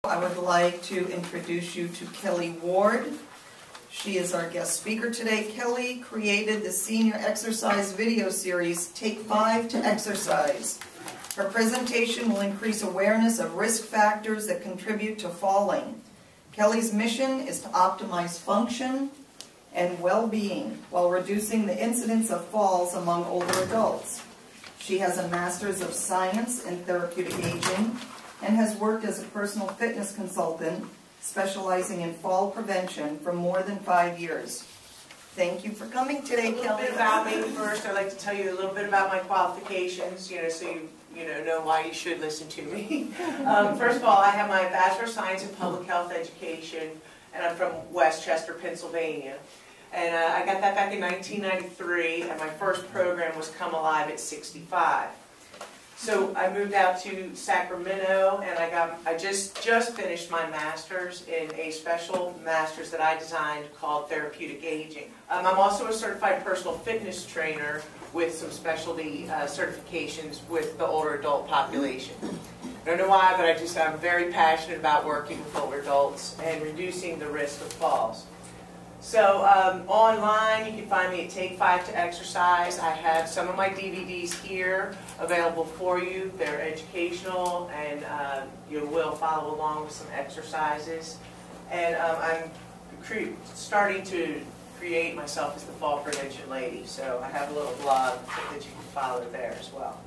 I would like to introduce you to Kelly Ward. She is our guest speaker today. Kelly created the senior exercise video series, Take 5 to Exercise. Her presentation will increase awareness of risk factors that contribute to falling. Kelly's mission is to optimize function and well-being while reducing the incidence of falls among older adults. She has a Master's of Science in Therapeutic Aging and has worked as a personal fitness consultant specializing in fall prevention for more than 5 years. Thank you for coming today, Kelly. A little bit about me first. I'd like to tell you a little bit about my qualifications, so you know why you should listen to me. First of all, I have my Bachelor of Science in Public Health Education, and I'm from Westchester, Pennsylvania. And I got that back in 1993, and my first program was Come Alive at 65. So I moved out to Sacramento, and I just finished my master's in a special master's that I designed called Therapeutic Aging. I'm also a certified personal fitness trainer with some specialty certifications with the older adult population. I don't know why, but I'm very passionate about working with older adults and reducing the risk of falls. So online, you can find me at Take 5 to Exercise. I have some of my DVDs here available for you. They're educational, and you will follow along with some exercises. And I'm starting to create myself as the fall prevention lady. So I have a little blog that you can follow there as well.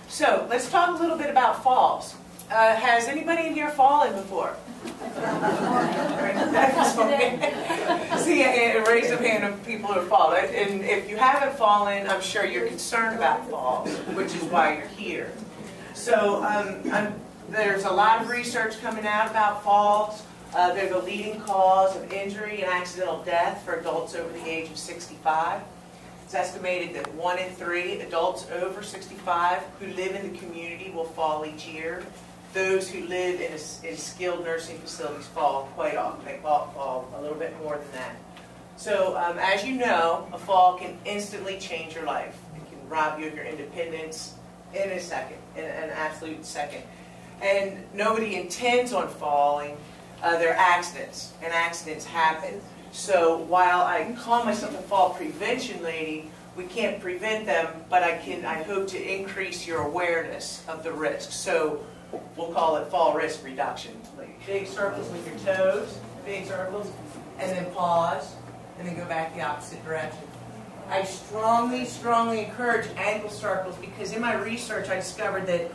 So let's talk a little bit about falls. Has anybody in here fallen before? See, raise a hand of people who have fallen. And if you haven't fallen, I'm sure you're concerned about falls, which is why you're here. So there's a lot of research coming out about falls. They're the leading cause of injury and accidental death for adults over the age of 65. It's estimated that 1 in 3 adults over 65 who live in the community will fall each year. Those who live in skilled nursing facilities fall quite often. They fall a little bit more than that. So as you know, a fall can instantly change your life. It can rob you of your independence in a second, in an absolute second. And nobody intends on falling. They're accidents, and accidents happen. So while I call myself a fall prevention lady, we can't prevent them, but I hope to increase your awareness of the risk. So we'll call it fall risk reduction. Big circles with your toes, big circles, and then pause, and then go back the opposite direction. I strongly, strongly encourage ankle circles because in my research I discovered that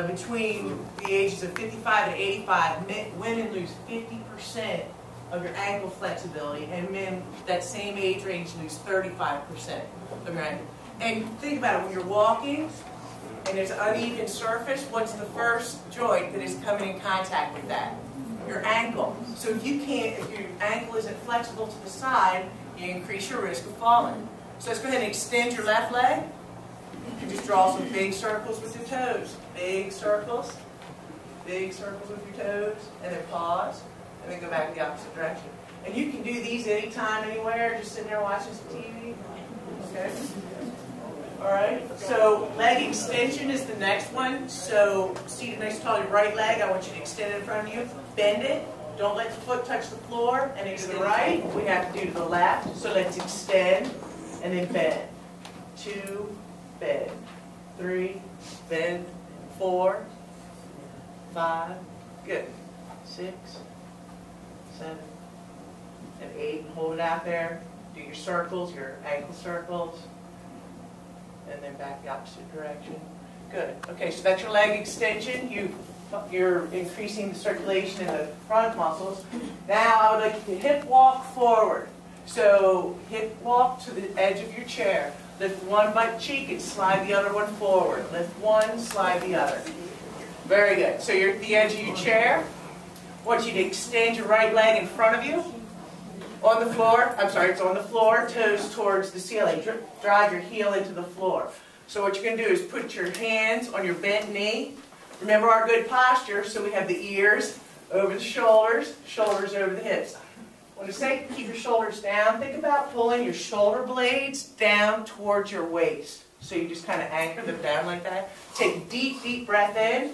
between the ages of 55 and 85, women lose 50% of your ankle flexibility, and men that same age range lose 35% of your ankle. And think about it, when you're walking, and there's an uneven surface, what's the first joint that is coming in contact with that? Your ankle. So if your ankle isn't flexible to the side, you increase your risk of falling. So let's go ahead and extend your left leg. And just draw some big circles with your toes. Big circles with your toes, and then pause, and then go back the opposite direction. And you can do these anytime, anywhere, just sitting there watching some TV. Okay? Alright, so leg extension is the next one. So seated nice tall, your right leg, I want you to extend it in front of you. Bend it. Don't let the foot touch the floor. And to the right, we have to do to the left. So let's extend and then bend. 2, bend. 3, bend. 4, 5, good. 6, 7, and 8. Hold it out there. Do your circles, your ankle circles. And then back the opposite direction. Good. Okay, so that's your leg extension. You're increasing the circulation in the front muscles. Now I would like you to hip walk forward. So hip walk to the edge of your chair. Lift one butt cheek and slide the other one forward. Lift one, slide the other. Very good. So you're at the edge of your chair. I want you to extend your right leg in front of you. On the floor, it's on the floor, toes towards the ceiling. Drive your heel into the floor. So what you're going to do is put your hands on your bent knee. Remember our good posture, so we have the ears over the shoulders, shoulders over the hips. When I say keep your shoulders down, think about pulling your shoulder blades down towards your waist. So you just kind of anchor them down like that. Take a deep, deep breath in.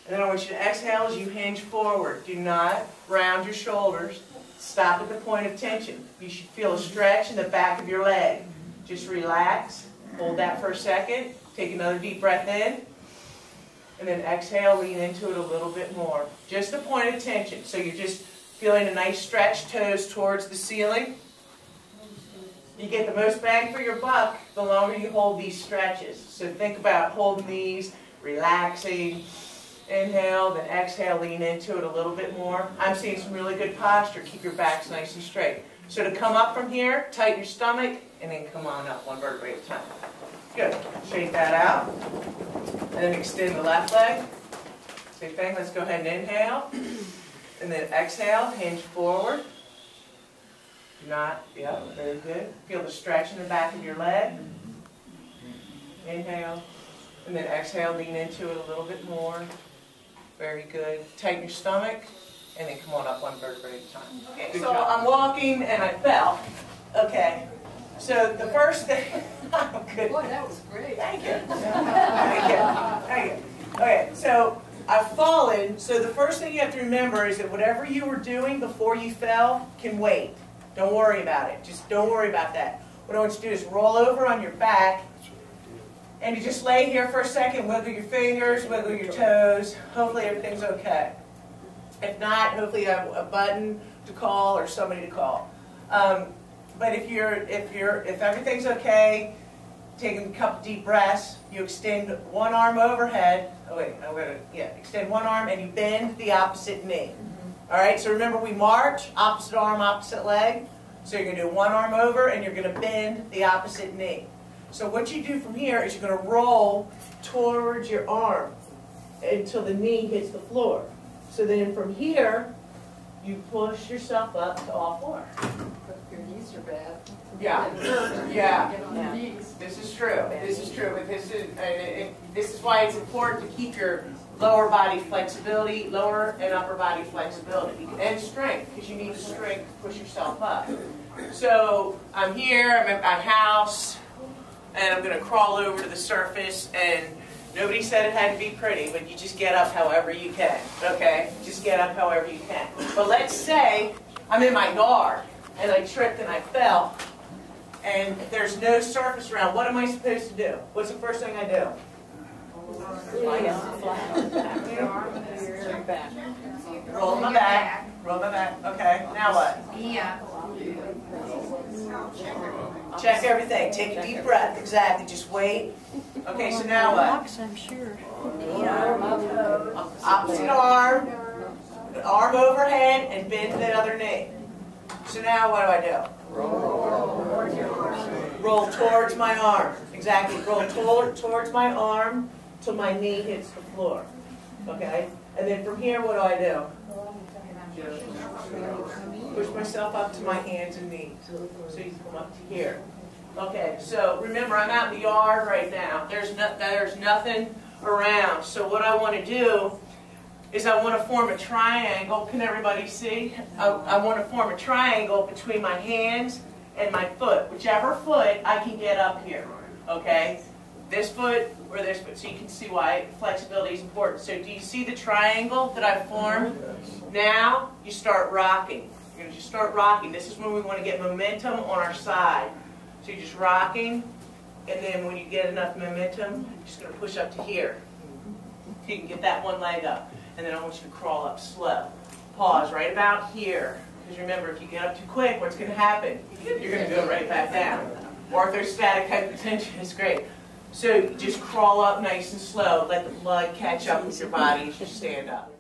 And then I want you to exhale as you hinge forward. Do not round your shoulders. Stop at the point of tension. You should feel a stretch in the back of your leg. Just relax. Hold that for a second. Take another deep breath in. And then exhale, lean into it a little bit more. Just a point of tension. So you're just feeling a nice stretch, toes towards the ceiling. You get the most bang for your buck the longer you hold these stretches. So think about holding these, relaxing. Inhale, then exhale, lean into it a little bit more. I'm seeing some really good posture. Keep your backs nice and straight. So to come up from here, tighten your stomach, and then come on up, one vertebrae at a time. Good. Shake that out. And then extend the left leg. Same thing. Let's go ahead and inhale. And then exhale, hinge forward. Do not, yeah, very good. Feel the stretch in the back of your leg. Inhale. And then exhale, lean into it a little bit more. Very good. Tighten your stomach, and then come on up one vertebrae at a time. Okay, so I'm walking and I fell. Okay. So the first thing, oh, good. Boy, that was great. Thank you. Thank you. Thank you. Okay, so I've fallen. So the first thing you have to remember is that whatever you were doing before you fell can wait. Don't worry about it. Just don't worry about that. What I want you to do is roll over on your back. And you just lay here for a second, wiggle your fingers, wiggle your toes. Hopefully everything's okay. If not, hopefully you have a button to call or somebody to call. But if everything's okay, taking a couple deep breaths, you extend one arm overhead. Oh wait, extend one arm and you bend the opposite knee. All right. So remember, we march, opposite arm, opposite leg. So you're going to do one arm over and you're going to bend the opposite knee. So what you do from here is you're going to roll towards your arm until the knee hits the floor. So then from here, you push yourself up to all four. Your knees are bad. Yeah. Yeah. Yeah. This is true. This is true. But this is why it's important to keep your lower body flexibility, lower and upper body flexibility, and strength, because you need the strength to push yourself up. So I'm here. I'm at my house. And I'm going to crawl over to the surface, and nobody said it had to be pretty, but you just get up however you can, okay? Just get up however you can. But let's say I'm in my yard, and I tripped and I fell, and there's no surface around. What am I supposed to do? What's the first thing I do? Roll my back. Roll my back. Okay, now what? Yeah. Check everything. Take a deep breath. Exactly. Just wait. Okay, so now what? I'm sure. Opposite arm, arm overhead, and bend that other knee. So now what do I do? Roll towards my arm. Exactly. Roll towards my arm till my knee hits the floor. Okay? And then from here, what do I do? Push myself up to my hands and knees. So you can come up to here. Okay, so remember, I'm out in the yard right now. There's nothing around. So what I want to do is I want to form a triangle. Can everybody see? I want to form a triangle between my hands and my foot. Whichever foot I can get up here. Okay? This foot or this foot. So you can see why flexibility is important. So do you see the triangle that I've formed? Now you start rocking. You're going to just start rocking. This is when we want to get momentum on our side. So you're just rocking, and then when you get enough momentum, you're just going to push up to here. So you can get that one leg up. And then I want you to crawl up slow. Pause right about here. Because remember, if you get up too quick, what's going to happen? You're going to go right back down. Orthostatic hypotension is great. So just crawl up nice and slow. Let the blood catch up with your body as you stand up.